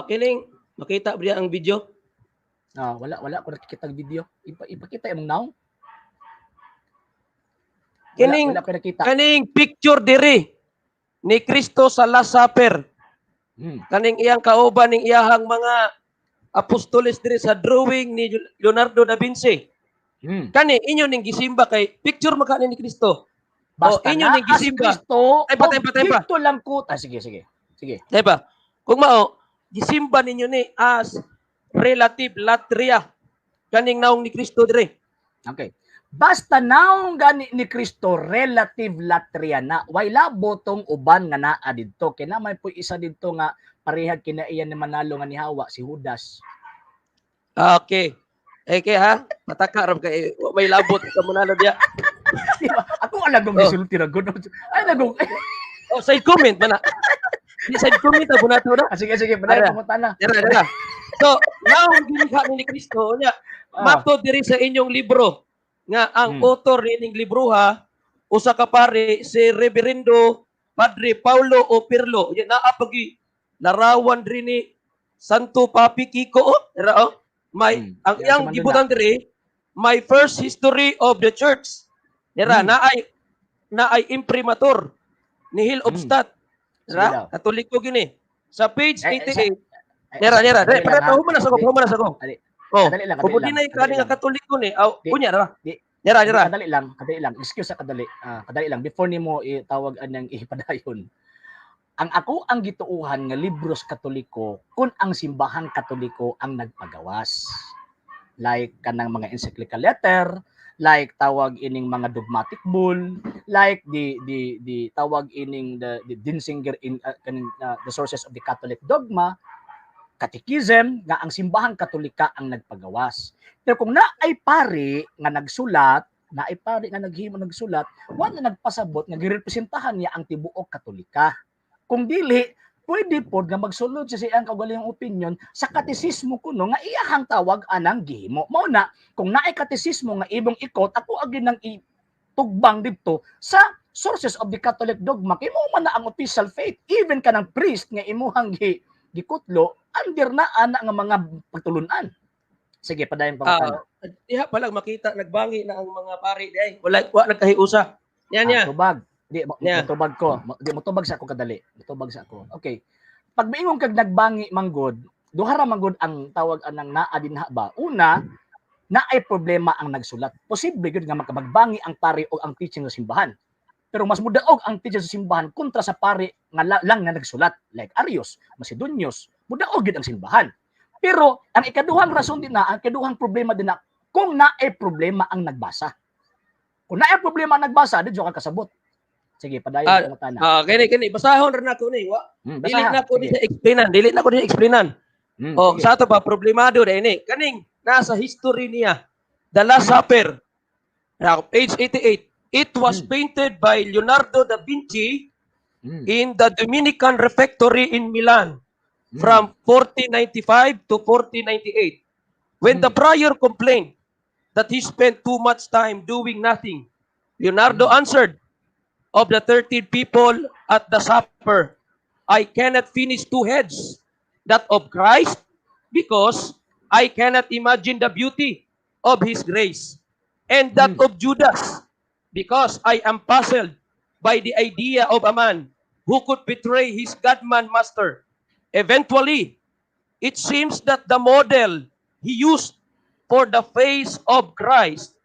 Kining makita ba ang video? Wala ko nakikita ang video. Ipakita imong now. Kining Wala ko nakita. kaning picture diri ni Kristo sa Last Supper. Kaning iyang kauban ning iyahang mga apostoles diri sa drawing ni Leonardo da Vinci. Kani inyo ning gisimba kay picture makani ni Kristo. Basta inyo ning gisimba. Si Kristo, tempa. Dito lang ko. Sige. Diba? Kung mao, gisimba ninyo ni as relative latria kaning naong ni Kristo diri. Okay. Basta naong gani ni Kristo relative latria na way labo tong uban nga naa didto. Kay na may po isa didto nga parehag kinaiyan ni manalo nga ni Hawa si Judas. Okay. Ha, mataka ra kay may labot sa manalo diya. Diba? Ako alagong gisulti ra gud. Ay nagong side comment man na. Di side comment abo nato na. Sige, panay pumunta na. Dira. So, naong ginikha ni Kristo nya mato diri sa inyong libro nga ang author ning libro usa ka pare si Reverendo Padre Paulo O Pirlo. Yan naa pagi larawan diri ni Santo Papi Kiko. May ang iyang gibutan diri my first history of the church. Dira naay imprimatur ni Hill of Stat. Dira Katoliko gini. Sa page 88. Dira. Pareho man sa ko. Kadali lang. Kung di na ikani nga Katoliko ni, kunya ra. Dira. Kadali lang. Excuse sa kadali. Kadali lang before nimo itawag anang ihipadayon. Ang gituuhan nga libros Katoliko kun ang simbahang Katoliko ang nagpagawas. Like kanang mga encyclical letter, like tawag ining mga dogmatic bull, like the tawag ining the Dinsinger in the sources of the Catholic dogma, catechism nga ang simbahang Katolika ang nagpagawas. Pero kung naay pari nga nagsulat, naay pari nga naghimo nagsulat, wala nagpasabot nga girepresentahan niya ang tibuok Katolika. Kung dili, pwede po nga magsulod sa siyang kaugalingong opinion sa katesismo kuno nga iyahang tawag anang gihimo. Mao na, kung naay katesismo nga ibong ikot, ako agin nang itugbang dito sa sources of the Catholic dogma, kay mo man na ang official faith, even kanang priest nga imuhang gikutlo, under na ana nga mga pagtulunan. Sige, padayon pa. Diha pa lang makita, nagbangi na ang mga pari di ay. Wala nagkahiusa. Yan. Tubag. Di motubag ko. Di motubag sa ako kadali. Motubag sa ako. Okay. Pag miingon kag nagbangi manggod, duha ra manggod ang tawag anang naa dinha ba. Una, naay problema ang nagsulat. Posible gud nga makabagbangi ang pari o ang teaching sa simbahan. Pero mas mudaog ang teaching sa simbahan kontra sa pari nga lang nga nagsulat like Arius, Macedonius. Mudaog gid ang simbahan. Pero ang ikaduhang rason din na, ang ikaduhang problema din na kung naay problema ang nagbasa. Kung naay problema ang nagbasa, di ka kasabot. Sige, padayon ko na. Kini basahon ra nako ni. Dili na ko ni sa explainan. Sa ato pa problemado dinhi. Kaning nasa history niya. The Last Supper. Page 88. It was painted by Leonardo da Vinci in the Dominican Refectory in Milan from 1495 to 1498. When the prior complained that he spent too much time doing nothing, Leonardo answered, of the 13 people at the supper, I cannot finish 2 heads, that of Christ, because I cannot imagine the beauty of his grace, and that of Judas, because I am puzzled by the idea of a man who could betray his God-man master. Eventually, it seems that the model he used for the face of Christ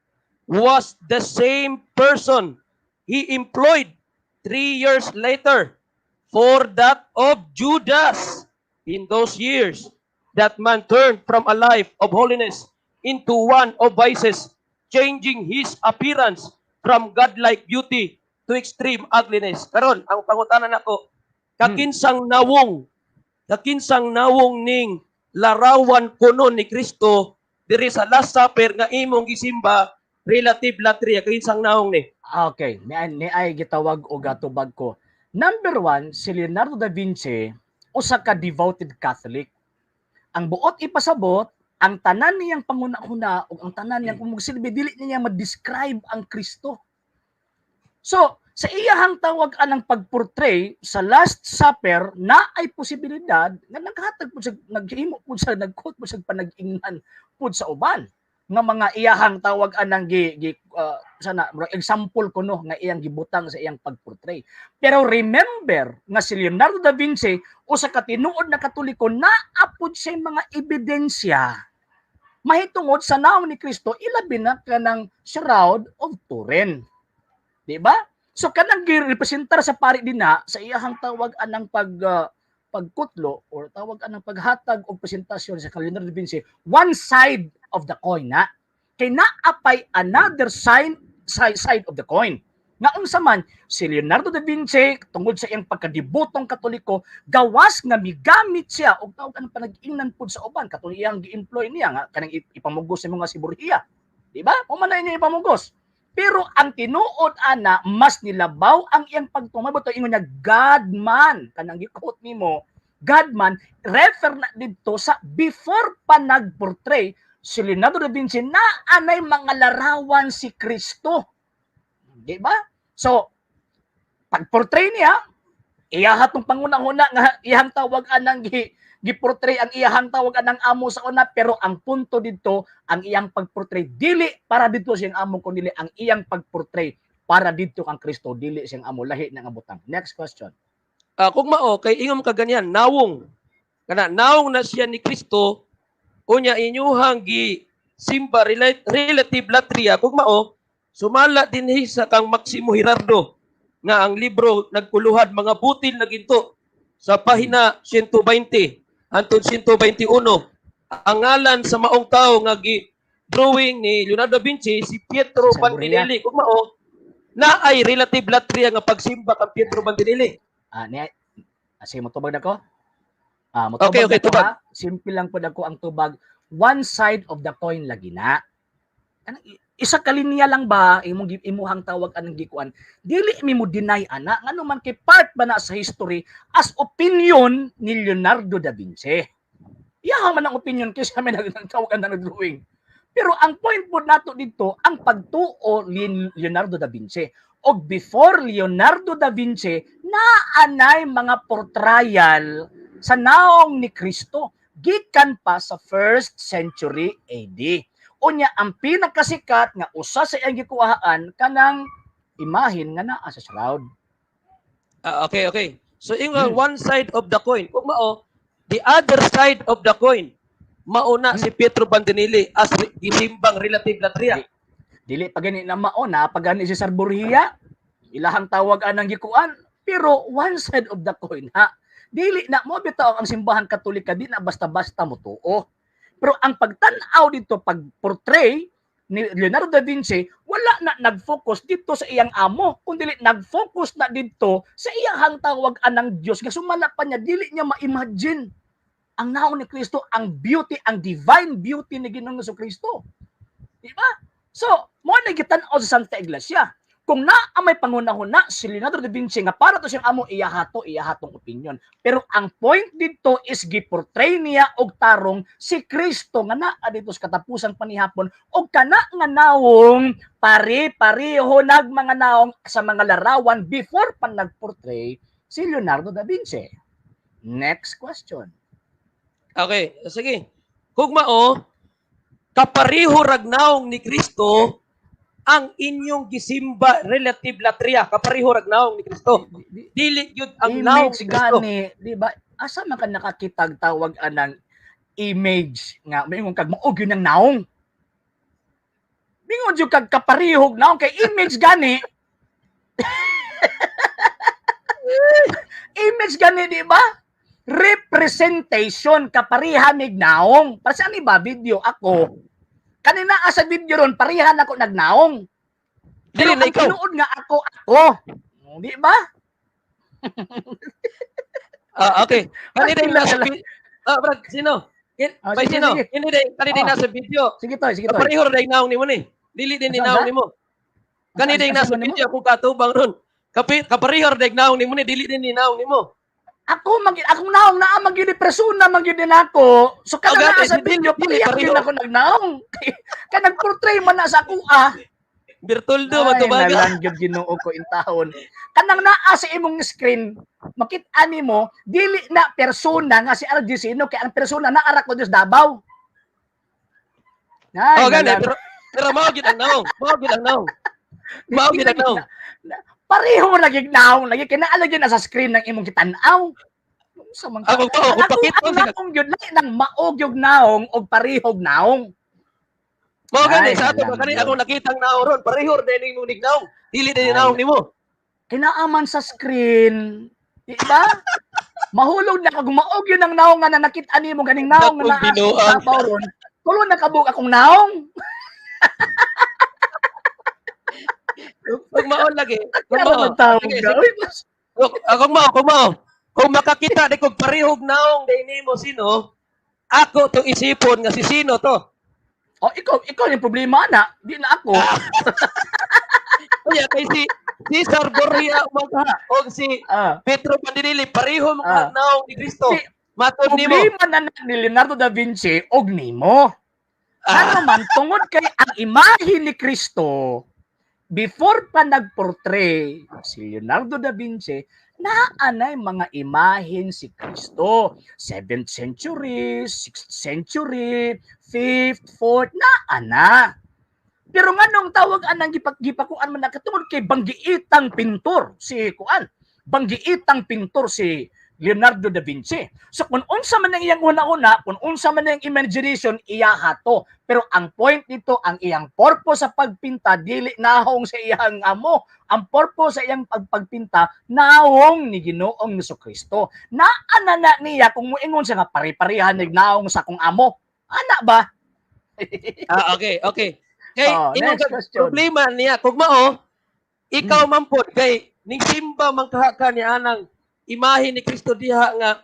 was the same person he employed 3 years later for that of Judas. In those years, that man turned from a life of holiness into one of vices, changing his appearance from godlike beauty to extreme ugliness. Karon, ang pangutanan nako, kakinsang nawong ning larawan kuno ni Kristo diri sa Last Supper nga imong gisimba relative latria kinsang nawong ni. Okay, ni ay gitawag o gatubag ko. Number 1, si Leonardo da Vinci usa ka devoted Catholic. Ang buot ipasabot, ang tanan niyang panguna-una o ang tanan niyang kung magsilbi dili niya ma-describe ang Kristo. So, Sa iyahang tawag anang pagportray sa Last Supper na ay posibilidad nga naghatag po sa naghimo po sa nagkot po sa panag-ingnan po sa uban nga mga iyahang tawag anang sana example kuno nga iyang gibutang sa iyang pagportray. Pero remember nga si Leonardo da Vinci o sa katinuod na Katoliko naapod siya mga ebidensya mahitungod sa naong ni Kristo ilabi na kanang Shroud of Turin. Di ba? So kanang girepresentar sa pari dinha sa iyahang tawag anang pagkutlo or tawag anang paghatag og presentasyon sa Leonardo da Vinci, one side of the coin na kay naapay another side of the coin. Nga unsa man si Leonardo da Vinci tungod sa iyang pagkadibutong Katoliko gawas nga migamit siya og tawag anang panag-ingnan pud sa uban katong iyang gi-employ niya nga kanang ipamugos sa mga siburhiya. Di ba? O man na niya ipamugos. Pero ang tinuod ana mas nilabaw ang iyang pagtumabot ingon niya God man kanang gi-quote nimo God man refer na didto sa before pa nagportray si Leonardo da Vinci na anay mga larawan si Kristo. Di ba? So pagportray niya iyaha tong pangunang-una nga iyang tawag anang giportray ang iyang tawag anang amo sa una pero ang punto dito ang iyang pagportray dili para dito siyang amo kundi ang iyang pagportray para dito kang Kristo dili siyang amo lahi nang abutang. Next question. Kung mao kay ingom ka ganyan nawong kana nawong na siya ni Kristo unya inyuhang gi simba relative latria kung mao sumala dinhi sa kang Maximo Hirardo nga ang libro nagkuluhad mga butil na ginto sa pahina 120 hangtod 121 ang ngalan sa maong tao nga drawing ni Leonardo da Vinci si Pietro Bandinelli kung mao na ay relative latria nga pagsimba kang Pietro Bandinelli. Sige mo tubag nako. Okay, tubag. Simple lang po ako ang tubag. One side of the coin lagi na. Isa kalinya lang ba imuhang tawag anang gikuan dili mi mo deny ana ngano man kay part ba na sa history as opinion ni Leonardo da Vinci. Iya man ang opinion kay sa may nagtawag anang drawing. Pero ang point po nato dito ang pagtuo ni Leonardo da Vinci og before Leonardo da Vinci naanay mga portrayal sa naong ni Kristo gikan pa sa 1st century AD. Unya ang pinakasikat nga usa sa iyang gikuhaan kanang imahin nga naa sa shroud. Okay. So one side of the coin. Kung mao, the other side of the coin, mauna si Pietro Bandinelli as gisimbang relative latria. Dili pa gani na mauna, pag gani si Sarborgia, ilahang tawag anang gikuan, pero one side of the coin ha. Dili na mo bitaw ang simbahan Katolika di na basta-basta mo tuo. Pero ang pagtan-aw dito, pag-portray ni Leonardo da Vinci, wala na nag-focus dito sa iyang amo, kundi nag-focus na dito sa iyang tawag anang Diyos. Nga sumala pa niya, dili niya ma-imagine ang naong ni Kristo, ang beauty, ang divine beauty ni Ginoong Jesucristo. Diba? So, mo na gitan-aw sa Santa Iglesia. Kung may pangunahon na si Leonardo da Vinci nga para to siyang amo iyahatong opinion. Pero ang point dito is giportray niya og tarong si Kristo nga naa dito sa katapusang panihapon og kana nga nawong pare-pareho nag mga nawong sa mga larawan before pa nagportray si Leonardo da Vinci. Next question. Okay, sige. Kung mao kapareho ragnaong ni Kristo ang inyong gisimba relative latria kapareho ragnaong ni Kristo. Dili yun ang naong ni Kristo. Di ba? Asa man ka nakakitag tawag anang image nga mayong kag maog yun ang naong. Bingon jud kag kapareho naong kay image gani. Image gani di ba? Representation kapareha mig naong. Para saan iba video ako kanina sa video ron, parihan ako nagnaong. Pero ang tinuod nga ako. Di ba? Okay. Kanina yung nasa video. Brad, sino? Sino? Kanina yung nasa video. Sige to. Pareho rin naong ni mo ni. Dili din ni naong ni mo. Kanina yung nasa video, kung katubang ron. Kapareho rin naong ni mo ni, dili din ni naong ni mo. Akong naong na magyud persona magyud din ako. So kada na sa video pili ako nagnaong. Kaya nagportray man na sa ako Bertoldo Ay, matubaga. nalanggod Ginoo ko in taon. Kanang naa sa imong screen, makit-an nimo dili na persona nga si Argesino kay ang persona na ara ko Dios Davao. Ay, Gani, pero mao gid ang naong. Mao gid ang naong. Mao gid ang naong. Pareho lagi naong, lagi kinaalagyan na sa screen ng imong kitanaw. Sa mga Ako ko, kung pakit mo ang naong yun lahi nang maog yung naong og parehog naong. Mao gani Ay, sa ato ba kani nalanggod. akong nakitang naong ron, pareho din ning nunig naong. Dili din naong nimo. Kinaaman sa screen, di ba? Mahulog na kag maog yun ang naong nga nakita nimo ganing naong nga Dakong binuang. naa sa Davao ron. Tulo na kabuk akong naong. Pag maon lagi, pag Kaya mao. magtawag Sige, ka. sige. Uy, mas- Akong mao. Kung makakita di kog parehog naong day nimo sino, ako to isipon nga si sino to. Oh, ikaw yung problema na, di na ako. Kaya kay si Cesar Borgia Magha o si Ah, Pedro Pandinili pareho mga Ah. naong ni Kristo. Si- Maton nimo. problema na ni Leonardo da Vinci og nimo. Ano man tungod kay ang imahe ni Kristo before pa nagportray si Leonardo da Vinci naanay mga imahen si Kristo. 7th century, 6th century, 5th, 4th, naana. Pero nga nung tawag anang gipakuan man nakatungod kay banggiitang pintor si kuan. Banggiitang pintor si Leonardo da Vinci. So kung unsa man ang iyang una-una, kung unsa man ang imagination, iya hato. Pero ang point nito, ang iyang purpose sa pagpinta, dili nahong sa iyang amo. Ang purpose sa iyang pagpinta, nahong ni Ginoong Jesucristo. Naana na niya kung muingon siya nga pare-parehan ni nahong sa kung amo. Ana ba? Okay. Kay Next question. problema niya kung mao ikaw man pod kay ning simba man ka ni anang imahe ni Kristo diha nga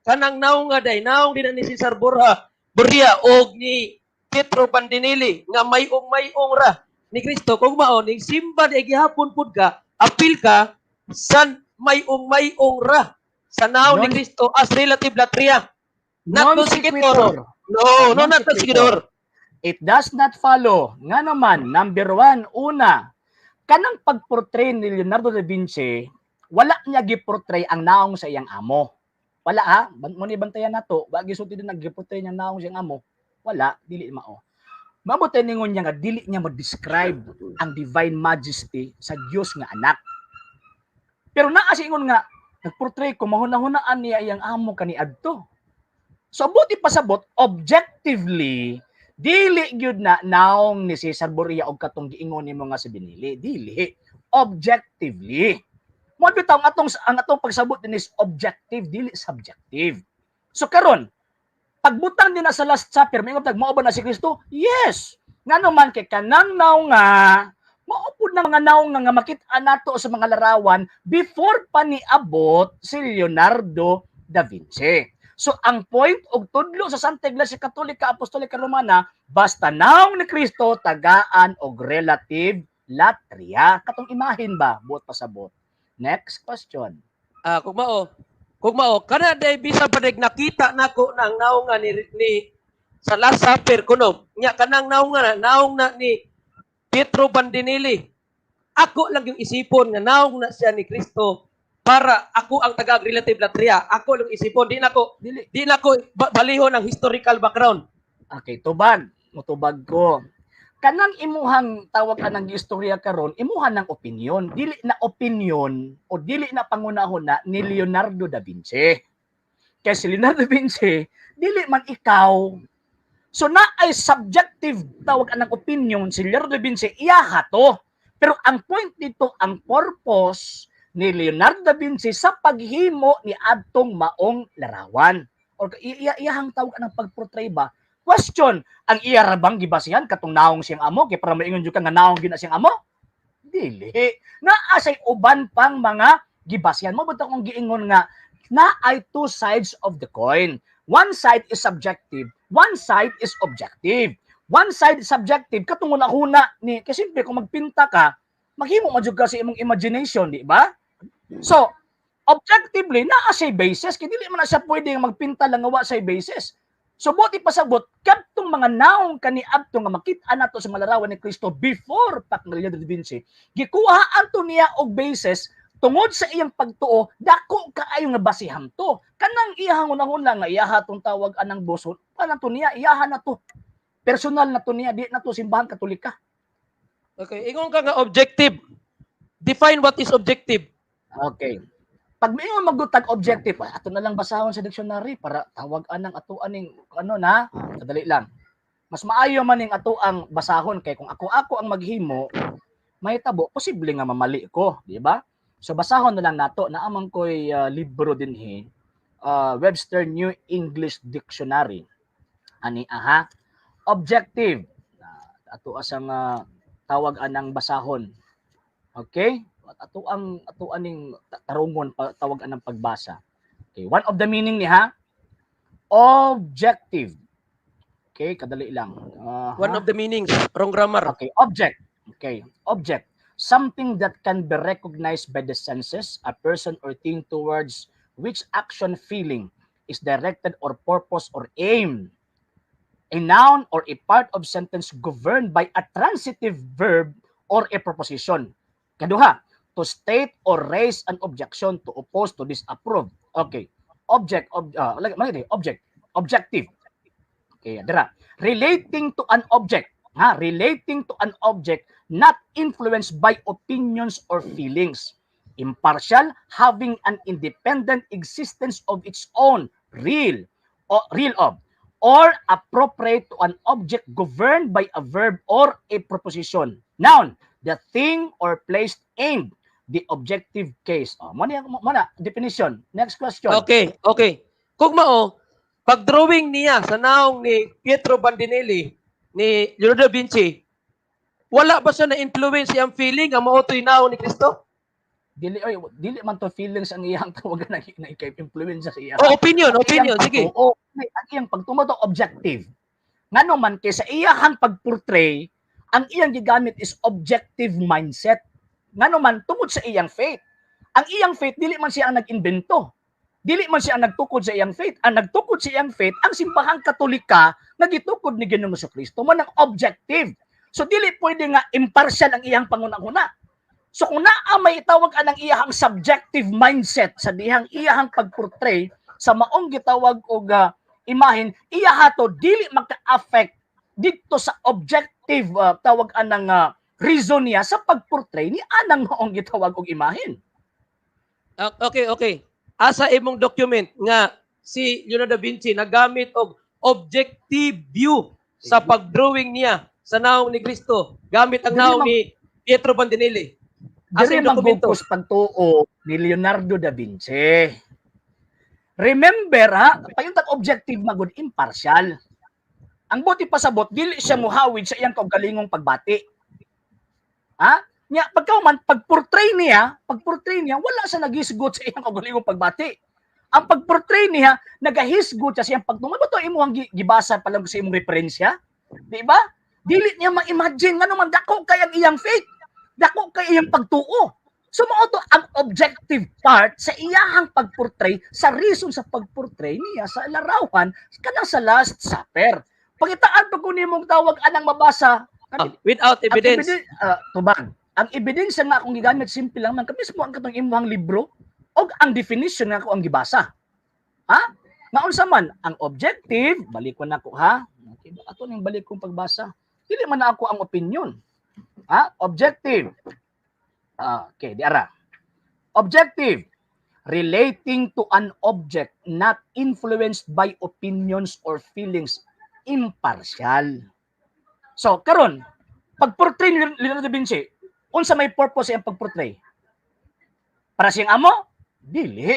kanang naong nga day naong din ni Cesar Borgia og ni Pedro Pandinili nga mayong ra ni Kristo kung mao ning simba di gihapon pud ka apil ka san mayong ra sa naong ni Kristo as relative latria. Not to sequitur. No, not to sequitur. It does not follow. Nga naman, number 1, una, kanang pagportray ni Leonardo da Vinci, wala niya giportray ang naong sa iyang amo. Wala ha? Muni bantayan nato, wa gisulti din naggiportray niya naong sa iyang amo. Wala, dili mao. Mabuti ningon niya nga dili niya mo-describe ang divine majesty sa Dios nga anak. Pero naa ingon nga nagportray ko mahuna-hunaan niya iyang amo kaniadto. So buti pasabot objectively dili gyud na naong ni Cesar Borgia og katong giingon nimo nga si Binili. Dili. Objectively. Mo bitaw ang atong pagsabot din is objective, dili subjective. So karon, pagbutang din na sa Last Supper, may ngotag mao ba na si Kristo? Yes. Ngano man kay kanang naong nga maupod na mga naong nga makit-an nato sa mga larawan before pa niabot si Leonardo da Vinci. So ang point og tudlo sa Santa Iglesia Katolika Apostolika Romana, basta naong ni Kristo tagaan og relative latria. Katong imahin ba buot pasabot. Next question. Kung mao kana day bisan pa nakita nako nang naong nga ni sa Last Supper kuno nya kanang naong na ni Pedro Bandinili. Ako lang yung isipon nga naong na siya ni Kristo para ako ang taga-relative latria. Ako lang isipon, di na ko balihon ang historical background. Okay, tubag. Mutubag ko. Kanang imuhang tawag anang istorya karon, imuhan ng opinion. Dili na opinion o dili na pangunahon na ni Leonardo da Vinci. Kaya si Leonardo da Vinci, dili man ikaw. So na ay subjective tawag anang opinion si Leonardo da Vinci, iya to. Pero ang point dito, ang purpose ni Leonardo da Vinci sa paghimo ni adtong maong larawan. O iyahang tawag anang pagportray ba? Question, ang iya rabang gibasihan katong naong siyang amo kay para maingon jud ka nga naong gina siyang amo? Dili. Naa say uban pang mga gibasihan mo butang kung giingon nga na ay two sides of the coin. One side is subjective, one side is objective. One side is subjective katong una ni kasi simple kung magpinta ka, maghimo man jud ka sa imong imagination, di ba? So, objectively naa say basis kay dili man na siya pwedeng magpinta lang nga wa say basis. So buti pasabot kadtong mga naong kaniadto nga makit-an nato sa malarawan ni Kristo before Leonardo da Vinci, gikuhaan to niya og basis tungod sa iyang pagtuo, dako kaayo nga basihan to. Kanang iyang unang-una nga iyaha tong tawag anang boso, kanang to niya iyaha na to. Personal na to niya, di na to simbahan Katolika. Okay, ingon ka nga objective. Define what is objective. Okay. Pag may magutag objective, ato na lang basahon sa dictionary para tawag anang ato aning ano na, kadali lang. Mas maayo man ning ato ang basahon kay kung ako ang maghimo, may tabo posible nga mamali ko, di ba? So basahon na lang nato na amang ko'y libro dinhi, Webster New English Dictionary. Ani aha, objective. Ato asang tawag anang basahon. Okay? Ato aning tarungon tawag anang pagbasa. Okay, one of the meaning niya objective. Okay, kadali lang. One of the meanings, wrong grammar. Okay, object. Okay, object. Something that can be recognized by the senses, a person or thing towards which action feeling is directed or purpose or aim. A noun or a part of sentence governed by a transitive verb or a preposition. Kaduha, to state or raise an objection, to oppose, to disapprove. Okay, object, objective. Okay, dira. Relating to an object. Relating to an object not influenced by opinions or feelings. Impartial, having an independent existence of its own, real of, or appropriate to an object governed by a verb or a preposition. Noun, the thing or place aimed, the objective case. Mana definition. Next question. Okay. Kung mao, pag-drawing niya sa naong ni Pietro Bandinelli, ni Leonardo da Vinci, wala ba siya na-influence ang feeling ang mautoy naong ni Kristo? Dili man to feelings ang iyang tawagan na influence sa iya. Opinion, sige. Ang iyang pagtumato objective. Ngano man kay sa iyang pagportray, ang iyang gigamit is objective mindset. Ngano man tungod sa iyang faith. Ang iyang faith dili man siya ang nag-invento. Dili man siya ang nagtukod sa iyang faith. Ang nagtukod sa iyang faith ang simbahang Katolika nga gitukod ni Ginoong Jesucristo man ang objective. So dili pwede nga impartial ang iyang pangunang-una. So kung naa may itawag anang iyang subjective mindset sa dihang iyang pagportray sa maong gitawag og imahen, iyaha to dili maka-affect dito sa objective tawag anang reason niya sa pagportray ni anang maong gitawag og imahen. Okay. Asa imong document nga si Leonardo da Vinci nagamit og objective view sa pagdrawing niya sa naong ni Kristo gamit ang naong ni Pietro Bandinelli. Asa imong dokumento pagtuo ni Leonardo da Vinci. Remember payuntag objective magud impartial. Ang buti pasabot dili siya muhawid sa iyang kaugalingong pagbati. Nya pagportray niya, wala sa nagisgot sa iyang kaugalingong pagbati. Ang pagportray niya, nagahisgot siya sa iyang pagtungod. Ba to imong gibasa pa lang sa imong referensya? Di ba? Dili niya ma-imagine nga naman dako kay ang iyang faith. Dako kay iyang pagtuo. So mao to ang objective part sa iyang pagportray, sa reason sa pagportray niya sa larawan kanang sa Last Supper. Pagitaan pa kunin mong tawag anang mabasa without evidence. Tubag. Ang ebidensya nga akong gigamit simple lang man mismo ang katong imong libro o ang definition nga ako ang gibasa. Nga unsa man ang objective, balik ko nako Okay, ato ning balik kong pagbasa. Dili man na ako ang opinion. Objective. Okay, diara. Objective, relating to an object not influenced by opinions or feelings, impartial. So, karon, pagportray ni Leonardo da Vinci, unsa may purpose ang pagportray? Para siyang amo? Dili.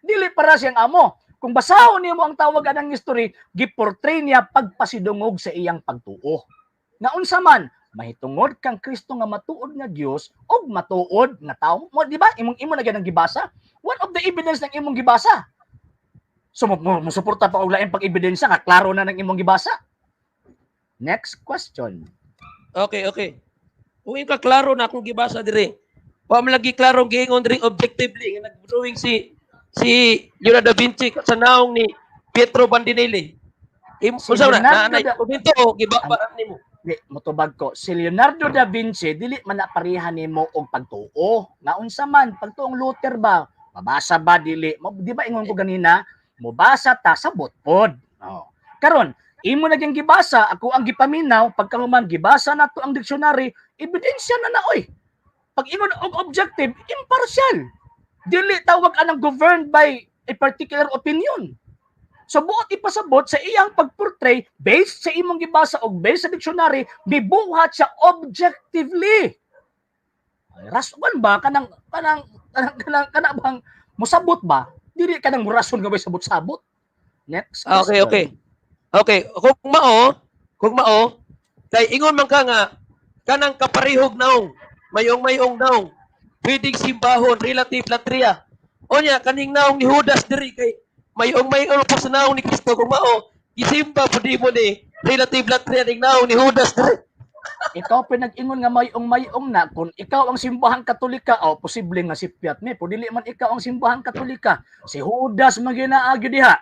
Dili para siyang amo. Kung basahon niyo mo ang tawagan ng history, giportray niya pagpasidungog sa iyang pagtuo. Na unsa man, mahitungod kang Kristo nga matuod nga Dios og matuod nga tawo. Mo di ba? Imo na gyud ang gibasa. One of the evidence ng imong gibasa. So mo suporta pa og laing pag-ebidensya nga klaro na ng imong gibasa. Next question. Okay. Kung ikaw klaro na akong gibasa dire, wa man lagi klaro giingon diri objectively nga nag-drawing si Leonardo da Vinci sa naong ni Pietro Bandinelli. Si Unsa na Leonardo da- komento gibabaran nimo. Di, motubag ko, si Leonardo da Vinci, dili man naparihan nimo og pagtuo. Nga unsa man, pagtuong Luther ba? Mabasa ba, dili? Di ba ingon ko ganina? Mubasa ta, sabot pod. Oh. Karon, imo na gyang gibasa, ako ang gipaminaw, pagkahuman gibasa na to ang dictionary, ebidensya na oy. Pag ingon og objective, impartial. Dili tawag anang governed by a particular opinion. So buot ipasabot sa iyang pagportray based sa imong gibasa o based sa dictionary, bibuhat siya objectively. Rason ba kanang bang musabot ba? Dili kanang rason nga bay sabot-sabot. Next. Okay. Kung mao, kay ingon man ka nga kanang kaparehog naong mayong naong pwedeng simbahon relative latria. Onya kaning naong ni Judas diri kay mayong po sa naong ni Kristo kung mao gisimba pudi mo ni relative latria ning naong ni Judas diri. Ikaw pinag-ingon nga mayong na kung ikaw ang simbahang Katolika o posible nga si Piat me pud dili man ikaw ang simbahang Katolika si Judas maginaagyo diha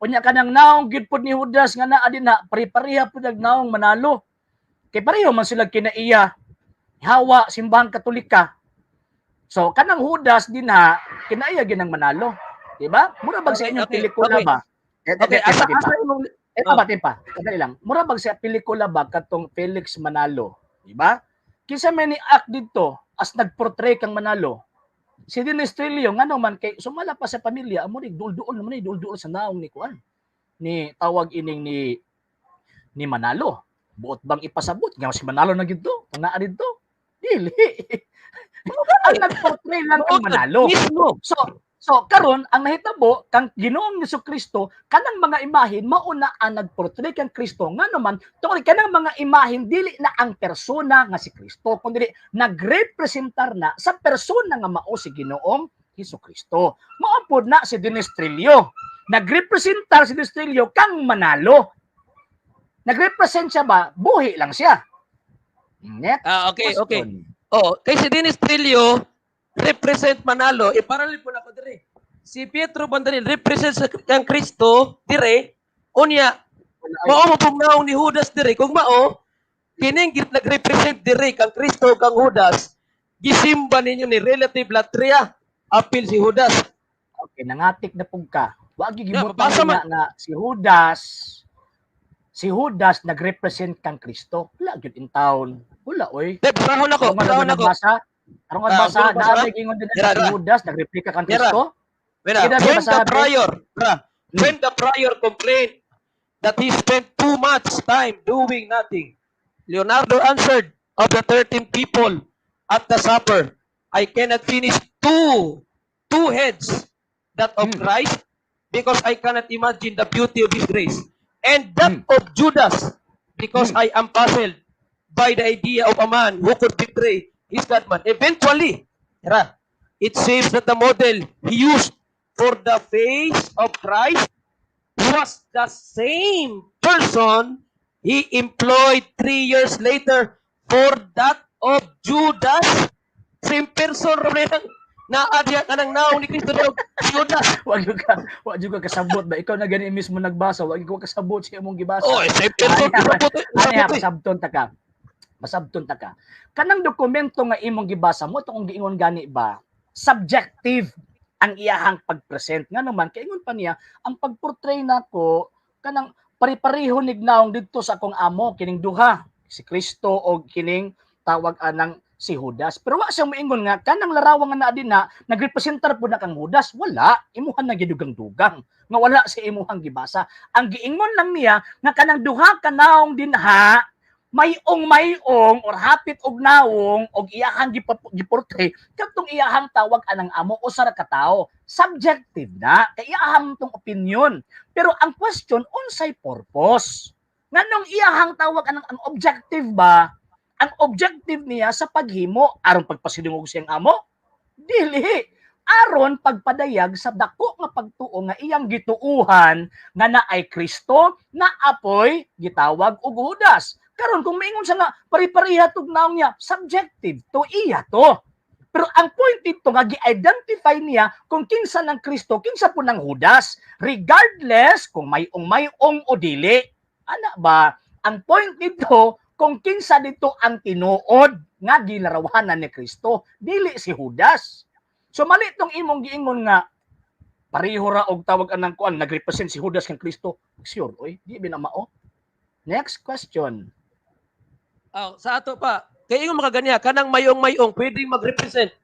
unya kanang naong gid pud ni Judas nga naa dinha pare-pareha pud naong manalo kay pareho man sila kinaiya hawa simbahang Katolika so kanang Judas dinha kinaiya ginang manalo di ba mura bag sa inyong pelikula ba Asa imong Tempa. Kadali lang. Mura bag sa pelikula ba katong Felix Manalo, di ba? Kinsa may ni act dito as nagportray kang Manalo. Si Dennis Trillo ngano man kay sumala pa sa pamilya amo ni dul-duol naman ni dul-duol sa naong ni kuan. Ni tawag ining ni Manalo. Buot bang ipasabot nga si Manalo na gid to? Naa didto. Dili. Ang nagportray lang kang Manalo. So karon ang nahitabo kang Ginoong Jesucristo kanang mga imahen mao na ang nagportray kang Kristo nga naman tungod kanang mga imahen dili na ang persona nga si Kristo kundi nagrepresentar na sa persona nga mao si Ginoong Jesucristo. Mao pod na si Dennis Trillo. Nagrepresentar si Dennis Trillo kang Manalo. Nagrepresent siya ba? Buhi lang siya. Next okay. question. Kay si Dennis Trillo represent Manalo, iparalil po na ko dire. Si Pietro Bandinelli represent sa ang Kristo dire, unya, mao mo pong naong ni Judas dire, kung mao, kining nag-represent dire kang Kristo kang Judas, gisimba ninyo ni relative latria, apil si Judas. Okay, nangatik na pug ka. Wa gi Yeah, gibutan nga si Judas nag-represent kang Kristo. Wala gyud in town. Wala oy. Basahon ako. Arong basa dami gingon din si Judas nagreplika kang Kristo. When the prior complained that he spent too much time doing nothing, Leonardo answered, of the 13 people at the supper, I cannot finish two heads, that of Christ, because I cannot imagine the beauty of his grace, and that of Judas, because I am puzzled by the idea of a man who could betray his God-man. Eventually, it seems that the model he used for the face of Christ was the same person he employed 3 years later for that of Judas. Same person, naadya ka ng naong ni Kristo daw, Judas. Wag juga kasabot ba? Ikaw na gani mismo nagbasa, wag ko kasabot sa imong gibasa. Same person. Masabton ta ka. Kanang dokumento nga imong gibasa mo tong giingon gani ba? Subjective ang iyahang pagpresent nga naman kay ingon pa niya ang pagportray nako kanang pari-pareho nignaong didto sa akong amo kining duha si Kristo o kining tawag anang si Judas. Pero wa siya moingon nga kanang larawang nga naa dinha nagrepresentar pud na kang Judas. Wala, imuhan na gidugang-dugang nga wala sa imuhang gibasa. Ang giingon lang niya nga kanang duha ka naong dinha mayong or hapit og nawong og iyahang giportray katong iyahang tawag anang amo usa ra ka tawo subjective na kay iyahang tong opinion pero ang question unsay purpose nganong iyahang tawag anang ang objective ba ang objective niya sa paghimo aron pagpasidungog siyang amo dili aron pagpadayag sa dako nga pagtuo nga iyang gituuhan nga naay Kristo na apoy gitawag og Judas. Karon kung maingon siya nga pari-pariha tug naong niya, subjective to iya to. Pero ang point dito nga gi-identify niya kung kinsa ng Kristo, kinsa po ng Judas, regardless kung mayong o dili. Ana ba? Ang point dito kung kinsa dito ang tinuod nga ginarawanan ni Kristo, dili si Judas. So mali tong imong giingon nga pareho ra og tawag anang kuan nagrepresent si Judas kang Kristo. Sure, oy, di binamao. Next question. Sa ato pa, kay ingon makaganya kanang mayong pwedeng mag-represent.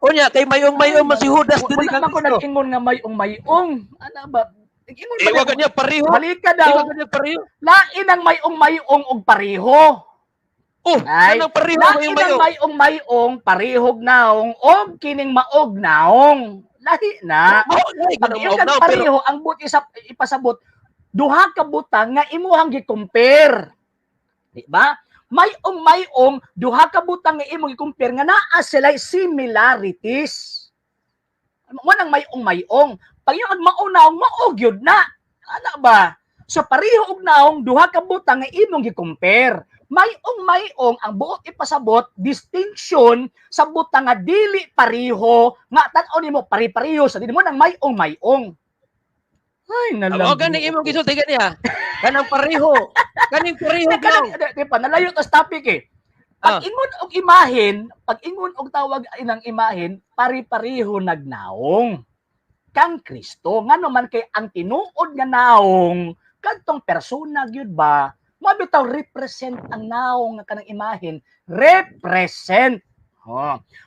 Unya kay mayong man si Judas dili Wala kang man ko Kristo. nag-ingon nga mayong. Ana ba? Ingon ba Iwa kanya pareho. Balik ka daw. Iwa kanya pareho. Lain ang mayong og pareho. Oh, Ay, kanang pareho lain ang mayong parehog naong og kining maog naong. Lahi na. Pag yung kang pareho, ang but ipasabot, duha ka butang nga imuhang gi-compare. Di ba? Mayong, duha ka butang nga imong gi-compare nga naa sila similarities. Manang mayong. Pag yung maunaong, maog yun na. Ano ba? So pareho og naong, duha ka butang nga imong gi-compare. Mayong ang buot ipasabot distinction sa butang nga dili pareho nga tan-aw nimo pari-pareho sa dili mo nang mayong. Ay nalang. O ganing imong gisulti kaniya. Kanang pareho. Kaning pareho lang. Di pa nalayo tas topic eh. Pag ingon og imahen, pag ingon og tawag inang imahen, pari-pareho nagnaong kang Kristo. Ngano man kay ang tinuod nga naong kadtong persona gyud ba? Mabitaw represent ang naong nga kanang imahen, represent.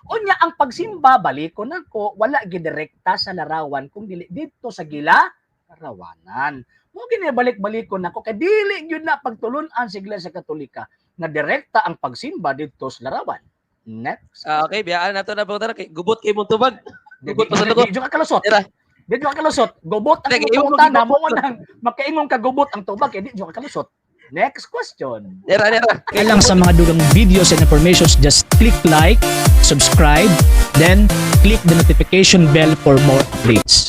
Unya ang pagsimba baliko nako wala gidirekta sa larawan kung dili dito sa larawanan. Mo gini balik-balikon nako kay dili gyud na pagtulon-an sa Iglesia Katolika na direkta ang pagsimba dito sa larawan. Next. Okay, biyaan nato na pagtara kay gubot kay mong tubag. Gubot pa sa lugot. Di ka kalusot. Di ka kalusot. Gubot ang tungtan mo nang makaingon ka gubot ang tubag kay di ka kalusot. Next question. Nera. Kailang sa mga dugang videos and informations, just click like, subscribe, then click the notification bell for more updates.